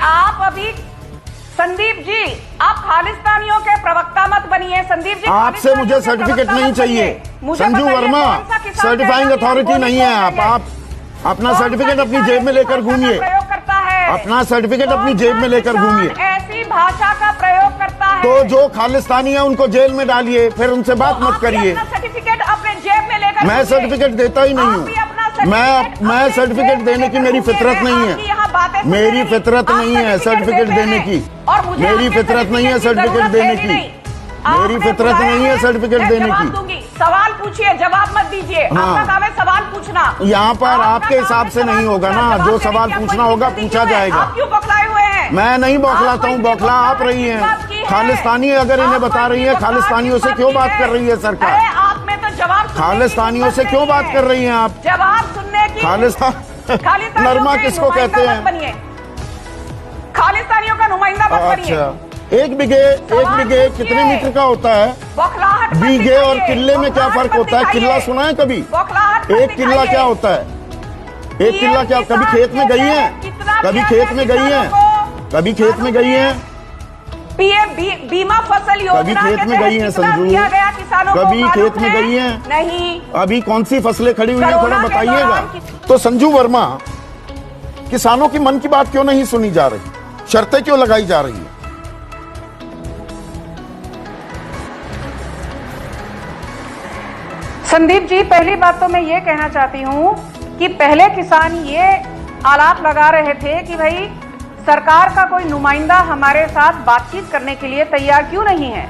आप अभी संदीप जी, आप खालिस्तानियों के प्रवक्ता मत बनिए। संदीप जी, आपसे मुझे सर्टिफिकेट नहीं चाहिए। संजू वर्मा सर्टिफाइंग अथॉरिटी नहीं है। आप अपना सर्टिफिकेट अपनी जेब में लेकर घूमिए। अपना सर्टिफिकेट अपनी जेब में लेकर घूमिए। ऐसी भाषा का प्रयोग करता है तो जो खालिस्तानी है उनको जेल में डालिए, फिर उनसे बात मत करिए। सर्टिफिकेट अपने जेब में लेकर मैं सर्टिफिकेट देता ही नहीं हूँ। मैं सर्टिफिकेट देने की मेरी फितरत नहीं है। मेरी फितरत नहीं है सर्टिफिकेट देने की। मेरी फितरत नहीं है सर्टिफिकेट देने की। मेरी फितरत नहीं है सर्टिफिकेट देने की। सवाल पूछिए, जवाब मत दीजिए। आपका काम है सवाल पूछना। यहाँ पर आपके हिसाब से नहीं होगा ना। जो सवाल पूछना होगा पूछा जाएगा। आप क्यों बौखलाए हुए हैं? मैं नहीं बौखलाता हूँ, बौखला आप रही हैं। खालिस्तानी अगर इन्हें बता रही है, खालिस्तानियों से क्यों बात कर रही है सरकार? आप में तो जवाब, खालिस्तानियों से क्यों बात कर रही हैं आप? जवाब सुनने की। खालिस्तान नरमा किसको कहते हैं? खालिस्तानियों का नुमाइंदा मत बनिए। अच्छा, एक बिघे कितने मीटर का होता है? बीघे और किले में क्या फर्क होता है? किला सुना है कभी? एक किला क्या होता है? एक किला क्या? कभी खेत में गई है? कभी खेत में गई है? कभी खेत में गई है? पीएम बीमा फसल योजना कभी खेत में गई है संजू? कभी खेत में गई है? नहीं। अभी कौन सी फसलें खड़ी हुई है थोड़ा बताइएगा। तो संजू वर्मा, किसानों की मन की बात क्यों नहीं सुनी जा रही? शर्तें क्यों लगाई जा रही है? संदीप जी, पहली बात तो मैं ये कहना चाहती हूँ कि पहले किसान ये आलाप लगा रहे थे कि भाई सरकार का कोई नुमाइंदा हमारे साथ बातचीत करने के लिए तैयार क्यों नहीं है।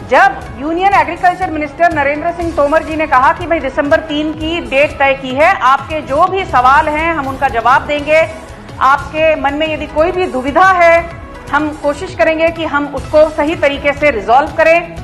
जब union agriculture minister Narendra Singh Tomar ji ने कहा कि भाई दिसंबर 3 की डेट तय की है, आपके जो भी सवाल हैं हम उनका जवाब देंगे, आपके मन में यदि कोई भी दुविधा है हम कोशिश करेंगे कि हम उसको सही तरीके से रिजॉल्व करें।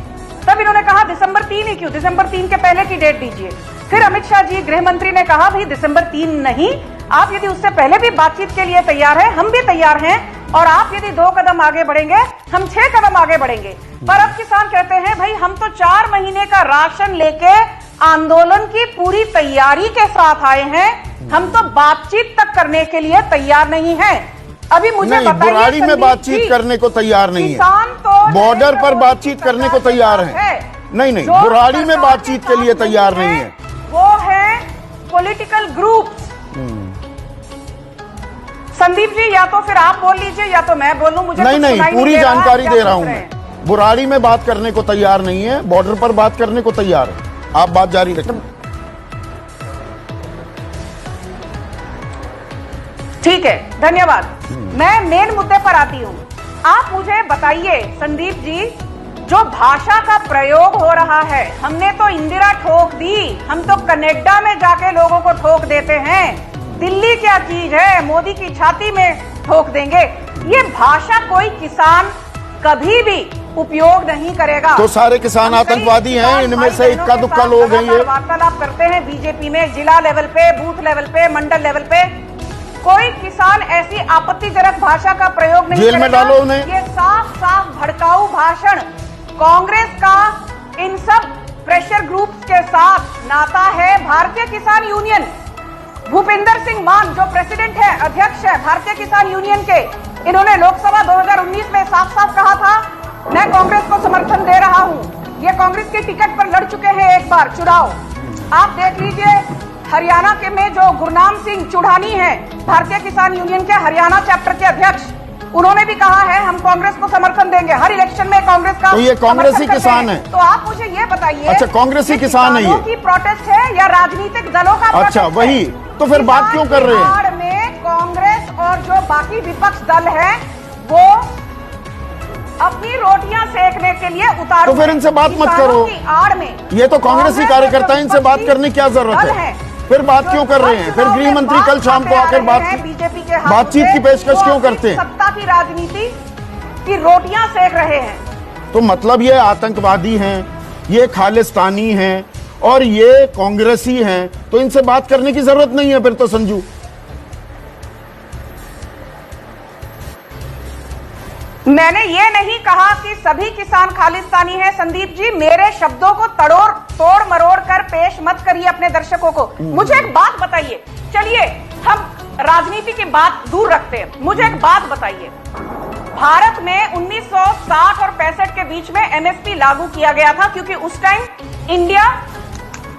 तब इन्होंने कहा दिसंबर 3 ही क्यों, दिसंबर 3 के पहले की डेट दीजिए। फिर अमित शाह जी गृह मंत्री ने कहा भाई दिसंबर 3 नहीं, आप यदि उससे पहले भी बातचीत के लिए तैयार हैं, हम भी तैयार हैं, और आप यदि 2 कदम आगे बढ़ेंगे हम 6 कदम आगे बढ़ेंगे। पर अब किसान कहते हैं भाई हम तो 4 महीने का राशन लेके आंदोलन की पूरी तैयारी के साथ आए हैं, हम तो बातचीत तक करने के लिए तैयार नहीं है। अभी मुझे बताइए, बुराड़ी में बातचीत करने को तैयार नहीं है, बॉर्डर पर बातचीत करने को तैयार है। नहीं, बुराड़ी में बातचीत के लिए तैयार नहीं है। वो है पॉलिटिकल ग्रुप्स। संदीप जी, या तो फिर आप बोल लीजिए या तो मैं बोलूं। मुझे नहीं, पूरी जानकारी दे रहा हूं मैं। बुराड़ी में बात करने को तैयार नहीं है, बॉर्डर पर बात करने को तैयार है। आप बात जारी रखें। ठीक है, धन्यवाद। मैं मेन मुद्दे पर आती हूँ। आप मुझे बताइए संदीप जी, जो भाषा का प्रयोग हो रहा है, हमने तो इंदिरा ठोक दी, हम तो कनाडा में जाके लोगों को ठोक देते हैं। दिल्ली क्या चीज है, मोदी की छाती में ठोक देंगे। ये भाषा कोई किसान कभी भी उपयोग नहीं करेगा। तो सारे किसान आतंकवादी हैं, इनमें से इक्का दुक्का लोग हैं। ये वार्तालाप करते हैं बीजेपी में, जिला लेवल पे, बूथ लेवल पे, मंडल लेवल पे। कोई किसान ऐसी आपत्तिजनक भाषा का प्रयोग नहीं जेल में डालो उन्हें। ये साफ साफ भड़काऊ भाषण। कांग्रेस का इन सब प्रेशर ग्रुप्स के साथ नाता है। भारतीय किसान यूनियन, भूपिंदर सिंह मान जो प्रेसिडेंट है, अध्यक्ष है भारतीय किसान यूनियन के, इन्होंने लोकसभा 2019 में साफ साफ कहा था मैं कांग्रेस को समर्थन दे रहा हूं। ये कांग्रेस के टिकट पर लड़ चुके हैं एक बार चुनाव। आप देख लीजिए हरियाणा के में जो गुरनाम सिंह चुढ़ानी है, भारतीय किसान यूनियन के हरियाणा चैप्टर के अध्यक्ष, उन्होंने भी कहा है हम कांग्रेस को समर्थन देंगे, हर इलेक्शन में कांग्रेस का। तो ये कांग्रेसी किसान है। तो आप मुझे ये बताइए, अच्छा कांग्रेसी किसान है ये की प्रोटेस्ट है या राजनीतिक दलों का? अच्छा वही, तो फिर बात क्यों कर रहे हैं? में कांग्रेस और जो बाकी विपक्ष दल है वो अपनी रोटियां सेकने के लिए उतारू। तो फिर इनसे बात मत करो। आड़ में ये तो कांग्रेसी कार्यकर्ता है, इनसे बात करने की क्या जरूरत है? फिर बात क्यों कर रहे हैं? फिर गृह मंत्री कल शाम को आकर बीजेपी के बातचीत की पेशकश क्यों करते हैं? सत्ता की राजनीति की रोटियां सेक रहे हैं। तो मतलब ये आतंकवादी हैं, ये खालिस्तानी हैं और ये कांग्रेसी हैं, तो इनसे बात करने की जरूरत नहीं है फिर तो संजू। मैंने ये नहीं कहा कि सभी किसान खालिस्तानी हैं संदीप जी, मेरे शब्दों को तोड़ मरोड़ कर पेश मत करिए अपने दर्शकों को। मुझे एक बात बताइए, चलिए हम राजनीति की बात दूर रखते हैं, मुझे एक बात बताइए। भारत में 1960 और 65 के बीच में एमएसपी लागू किया गया था, क्योंकि उस time India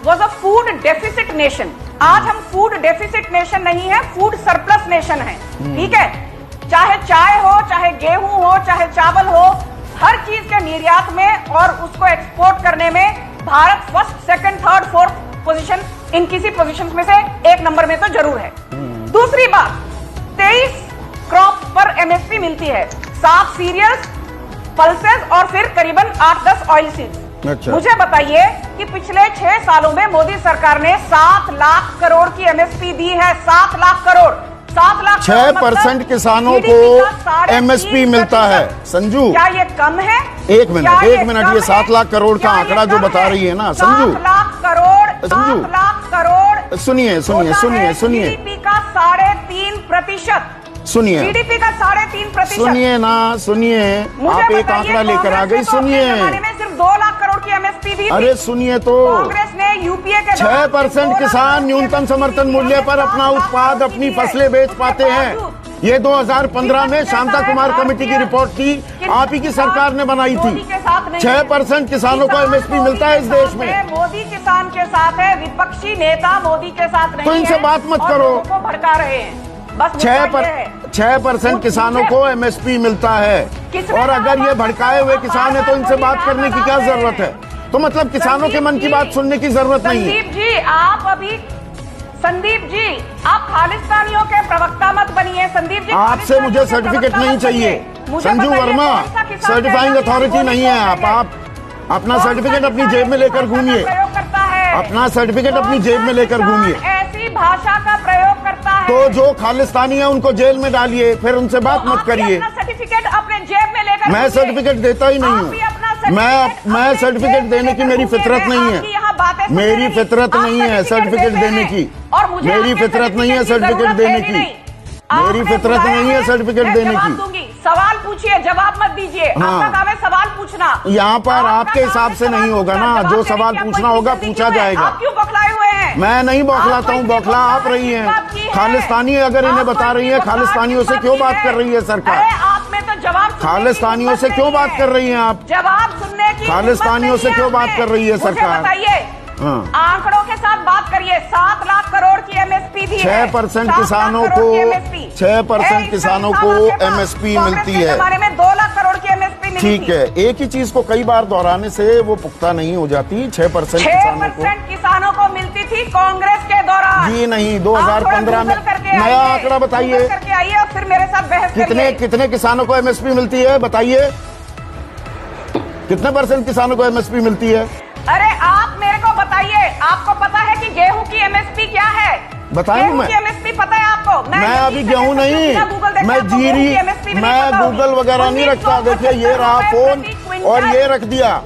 was a food deficit nation. आज हम फूड डेफिसिट नेशन नहीं है, फूड सरप्लस नेशन है। ठीक है, चाहे चाय हो, चाहे गेहूं हो, चाहे चावल हो, हर चीज के निर्यात में और उसको एक्सपोर्ट करने में भारत first, second, third, fourth position, इन किसी पोजीशन में से एक नंबर में तो जरूर है। दूसरी बात, 23 क्रॉप पर एमएसपी मिलती है, 7 सीरियल्स, पल्सेस और फिर करीबन 8-10 ऑयल सीड्स। अच्छा। मुझे बताइए कि पिछले 6 सालों में मोदी सरकार ने 7 लाख करोड़ की एमएसपी दी है। 7 लाख करोड़, 7 लाख 6% किसानों को एमएसपी मिलता है। संजू, क्या ये कम है? एक मिनट, ये 7 लाख करोड़ का आंकड़ा जो बता रही है ना संजू, 7 लाख करोड़, 7 लाख करोड़, सुनिए जीडीपी का 3.5%। सुनिए, जीडीपी का 3.5%। सुनिए ना, सुनिए, आप एक आंकड़ा लेकर आ गई। सुनिए, में सिर्फ 2 लाख करोड़ की एमएसपी दी। अरे सुनिए तो, कांग्रेस ने यूपीए के 6% किसान न्यूनतम समर्थन मूल्य पर अपना उत्पाद, अपनी फसलें बेच पाते हैं। ये 2015 में शांता कुमार कमेटी की रिपोर्ट थी, आप ही की सरकार ने बनाई थी। 6% किसानों को एमएसपी मिलता है इस देश में। मोदी किसान के साथ है, विपक्षी नेता मोदी के साथ नहीं तो इनसे बात मत करो। भड़का रहे हैं। बस 6% किसानों को एमएसपी मिलता है, और अगर ये भड़काए हुए किसान है तो इनसे बात करने की क्या जरूरत है? तो मतलब किसानों के मन की बात सुनने की जरूरत नहीं है। संदीप जी, आप खालिस्तानियों के प्रवक्ता मत बनिए। संदीप जी, आपसे मुझे सर्टिफिकेट नहीं चाहिए। संजू वर्मा सर्टिफाइंग अथॉरिटी नहीं है आप अपना सर्टिफिकेट अपनी जेब में लेकर घूमिए। अपना सर्टिफिकेट अपनी जेब में लेकर घूमिए। ऐसी भाषा का प्रयोग करता है तो जो खालिस्तानी है उनको जेल में डालिए, फिर उनसे बात मत करिए। सर्टिफिकेट अपने जेब में लेकर, मैं सर्टिफिकेट देता ही नहीं हूँ। मैं सर्टिफिकेट देने की मेरी फितरत नहीं है। मेरी फितरत नहीं है सर्टिफिकेट देने की। मेरी फितरत नहीं है सर्टिफिकेट देने की। मेरी फितरत नहीं है सर्टिफिकेट देने की। सवाल पूछिए, जवाब मत दीजिए। आपका काम है सवाल पूछना। यहाँ पर आपके हिसाब से नहीं होगा ना, जो सवाल पूछना होगा पूछा जाएगा। आप क्यों बौखलाए हुए हैं? मैं नहीं बौखलाता हूँ, बौखला आप रही हैं। खालिस्तानी अगर इन्हें बता रही है, खालिस्तानियों से क्यों बात कर रही है सरकार? आप में तो जवाब, खालिस्तानियों से क्यों बात कर रही हैं आप? जवाब सुनने की खालिस्तानियों से क्यों बात कर रही है सरकार? बताइए, आंकड़ों के साथ बात करिए। 7 लाख करोड़ की एमएसपी दी है। 6% किसानों को 6% किसानों को एमएसपी मिलती है। हमारे में 2 लाख करोड़ की एमएसपी मिली। ठीक है, एक ही चीज को कई बार दोहराने से वो पुख्ता नहीं हो जाती। 6% किसानों को मिलती थी कांग्रेस के दौरान। जी नहीं, 2015 में। नया आंकड़ा बताइए करके आइए और फिर मेरे साथ बहस करिए। कितने किसानों को एमएसपी मिलती है बताइए? कितने % किसानों को एमएसपी मिलती है? अरे आप मेरे को बताइए, आपको पता है कि गेहूं की एमएसपी क्या है? बताऊं मैं? एमएसपी पता है आपको? मैं अभी गेहूं नहीं, मैं जीरी, मैं गूगल वगैरह नहीं रखता। देखिए ये रहा फोन और ये रख दिया।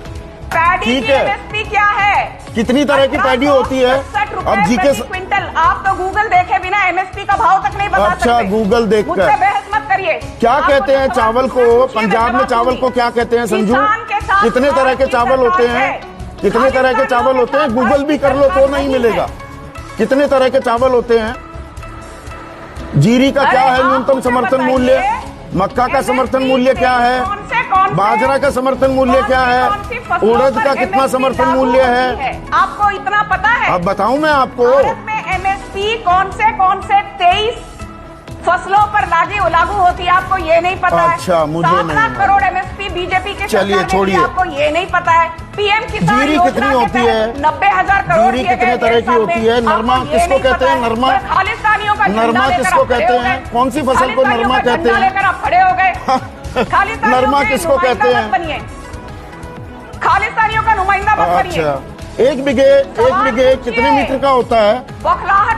ठीक है, एमएसपी क्या है? कितनी तरह की पैडी होती है? अब जीके क्विंटल, आप तो गूगल देखे बिना एमएसपी का भाव तक नहीं बता सकते। अच्छा, गूगल देखकर बहस मत करिए। क्या कहते हैं चावल को? पंजाब में चावल को क्या कहते हैं संजू? कितने तरह के चावल होते हैं? कितने तरह के चावल होते हैं? गूगल भी कर लो तो नहीं मिलेगा। कितने तरह के चावल होते हैं? जीरी का क्या है न्यूनतम समर्थन मूल्य? मक्का का समर्थन मूल्य क्या है? बाजरा का समर्थन मूल्य क्या है? उड़द का कितना समर्थन मूल्य है? आपको इतना पता है? अब बताऊं मैं आपको। भारत में एमएसपी कौन से 23 फसलों पर लागू होती है, आपको ये नहीं पता है? अच्छा, मुझे नहीं। 7 लाख करोड़ एमएसपी बीजेपी के, चलिए छोड़िए, आपको ये नहीं पता है? पीएम किसान जीरी कितनी होती है? 90,000 करोड़। जीरी कितने तरह की होती है? नरमा किसको कहते हैं? नरमा, खालिस्तानियों का नरमा किसको कहते हैं? कौन सी फसल को नरमा कहते हैं? आप खड़े हो गए। नरमा किसको कहते हैं? खालिस्तानियों का नुमाइंदा मत बनिए। अच्छा, एक बीघे कितने मीटर का होता है?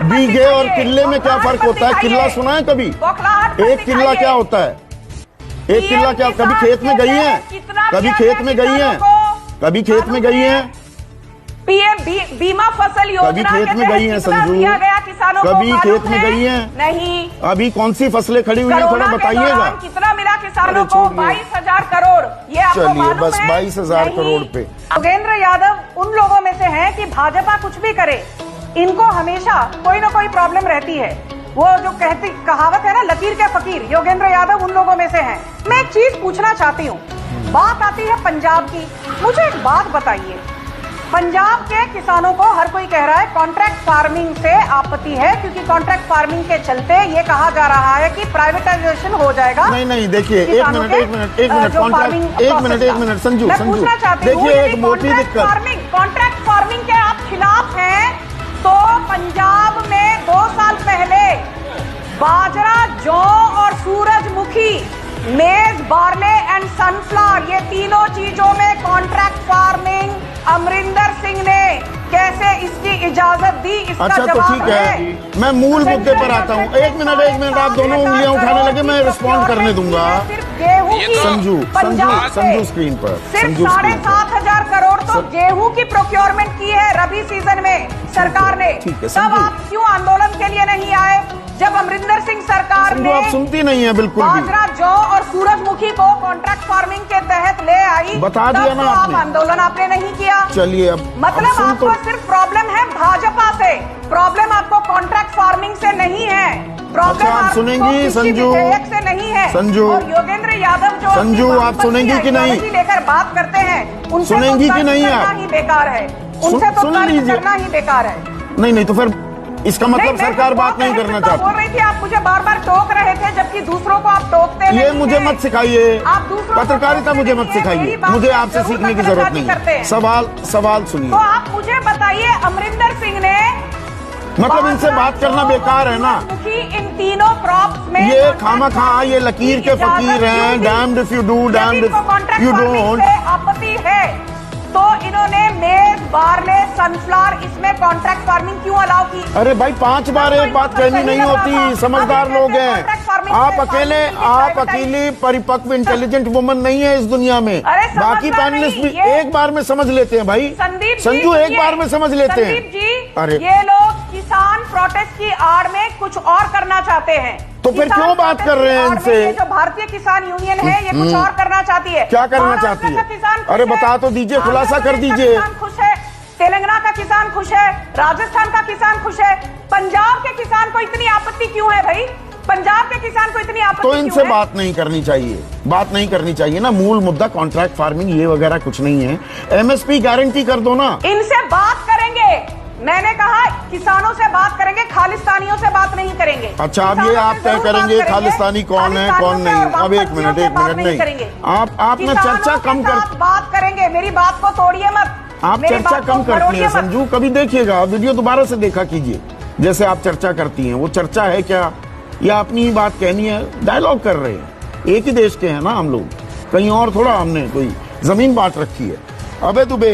बीघे और किल्ले में क्या फर्क होता है? किल्ला सुना है कभी? एक किल्ला क्या होता है? एक किल्ला क्या? कभी खेत में गई है? कभी खेत में गई है? कभी खेत में गई है? पीएम बीमा फसल योजना कभी खेत में गई है संजू? कभी खेत में गई है? नहीं। अभी कौन सी फसलें खड़ी हुई है थोड़ा बताइएगा। कितना मिला किसानों को? 22,000 करोड़। ये आपको चलिए बस 22,000 करोड़ पे। योगेंद्र यादव उन लोगों में से हैं कि भाजपा कुछ भी करे, इनको हमेशा कोई ना कोई प्रॉब्लम रहती है। वो जो कहती कहावत है ना, लकीर के फकीर, योगेंद्र यादव उन लोगों में से हैं। मैं एक चीज पूछना चाहती हूँ, बात आती है पंजाब की। मुझे एक बात बताइए, पंजाब के किसानों को हर कोई कह रहा है कॉन्ट्रैक्ट फार्मिंग से आपत्ति है, क्योंकि कॉन्ट्रैक्ट फार्मिंग के चलते ये कहा जा रहा है कि प्राइवेटाइजेशन हो जाएगा। नहीं, देखिए एक मिनट संजू, मैं पूछना चाहती हूँ, देखिए एक मोटी दिक्कत, कॉन्ट्रैक्ट फार्मिंग के आप खिलाफ हैं, तो पंजाब में 2 साल पहले बाजरा, जौ और सूरजमुखी, मेज, बार्ले एंड सनफ्लावर, ये तीनों चीजों में कॉन्ट्रैक्ट फार्मिंग अमरिंदर सिंह ने कैसे इसकी इजाजत दी? इसका अच्छा तो ठीक है, मैं मूल मुद्दे पर आता हूँ। एक मिनट, आप दोनों उंगलियां उठाने लगे, मैं रिस्पॉन्ड करने दूंगा। संजू स्क्रीन पर सिर्फ 7,500 करोड़ तो गेहूं की प्रोक्योरमेंट की है रबी सीजन में सरकार ने। तब आप क्यों आंदोलन के लिए नहीं आए जब अमरिंदर सिंह सरकार ने आप सुनती नहीं है बिल्कुल भी। बाजरा, जौ और सूरजमुखी को कॉन्ट्रैक्ट फार्मिंग के तहत ले आई, बता दिया ना आपने। आंदोलन आपने नहीं किया। चलिए अब मतलब आपको सिर्फ प्रॉब्लम है भाजपा से, प्रॉब्लम आपको कॉन्ट्रैक्ट फार्मिंग से नहीं है। प्रॉब्लम आप सुनेंगी संजू से नहीं है। संजू और योगेंद्र यादव जो संजू आप सुनेंगी कि नहीं लेकर बात करते हैं, उनसे सुनेंगी कि नहीं आप? ही बेकार है, उनसे तो तर्क करना ही बेकार है। नहीं तो फिर इसका मतलब सरकार बात नहीं करना चाहती। बोल रही थी, आप मुझे बार बार टोक रहे थे, जबकि दूसरों को आप टोकते नहीं। ये मुझे मत सिखाइए, आप दूसरों पत्रकारिता मुझे मत सिखाइए, मुझे आपसे सीखने की जरूरत नहीं। सवाल सुनिए। तो आप मुझे बताइए, अमरिंदर सिंह ने मतलब इनसे बात करना बेकार है ना? इन तीनों क्रॉप्स में ये खामा ये लकीर के फकीर हैं, damned if you do, damned if you don't. आपत्ति है तो इन्होंने मेज, बार्ले, सनफ्लावर, इसमें कॉन्ट्रैक्ट फार्मिंग क्यों अलाउ की? अरे भाई 5 बार एक बात कहनी नहीं होती, समझदार लोग हैं। आप अकेले परिपक्व इंटेलिजेंट वुमन नहीं है इस दुनिया में, बाकी पैनलिस्ट भी एक बार में समझ लेते हैं भाई। संजू एक बार में समझ लेते हैं। अरे ये लोग किसान प्रोटेस्ट की आड़ में कुछ और करना चाहते हैं, तो फिर क्यों बात कर रहे हैं इनसे? जो भारतीय किसान यूनियन है ये कुछ और करना चाहती है। क्या करना चाहती है? अरे बता तो दीजिए, खुलासा कर दीजिए। खुश है, तेलंगाना का किसान खुश है, राजस्थान का किसान खुश है, पंजाब के किसान को इतनी आपत्ति क्यों है भाई? पंजाब के किसान को इतनी आपत्ति तो इनसे बात नहीं करनी चाहिए, ना। मूल मुद्दा कॉन्ट्रैक्ट फार्मिंग ये वगैरह कुछ नहीं है। एमएसपी गारंटी कर दो ना। इनसे बात करेंगे, मैंने कहा किसानों से बात करेंगे, खालिस्तानियों से बात नहीं करेंगे। अच्छा, अब ये आप तय करेंगे खालिस्तानी कौन है कौन नहीं? अब एक मिनट नहीं, आप ना चर्चा कम कर बात करेंगे, मेरी बात को तोड़िए मत। आप चर्चा कम करती हैं संजू, कभी देखिएगा वीडियो दोबारा से देखा कीजिए, जैसे आप चर्चा करती हैं वो चर्चा है क्या या अपनी ही बात कहनी है? डायलॉग कर रहे हैं, एक ही देश के हैं ना हम लोग, कहीं और थोड़ा हमने कोई जमीन बांट रखी है। अबे दुबे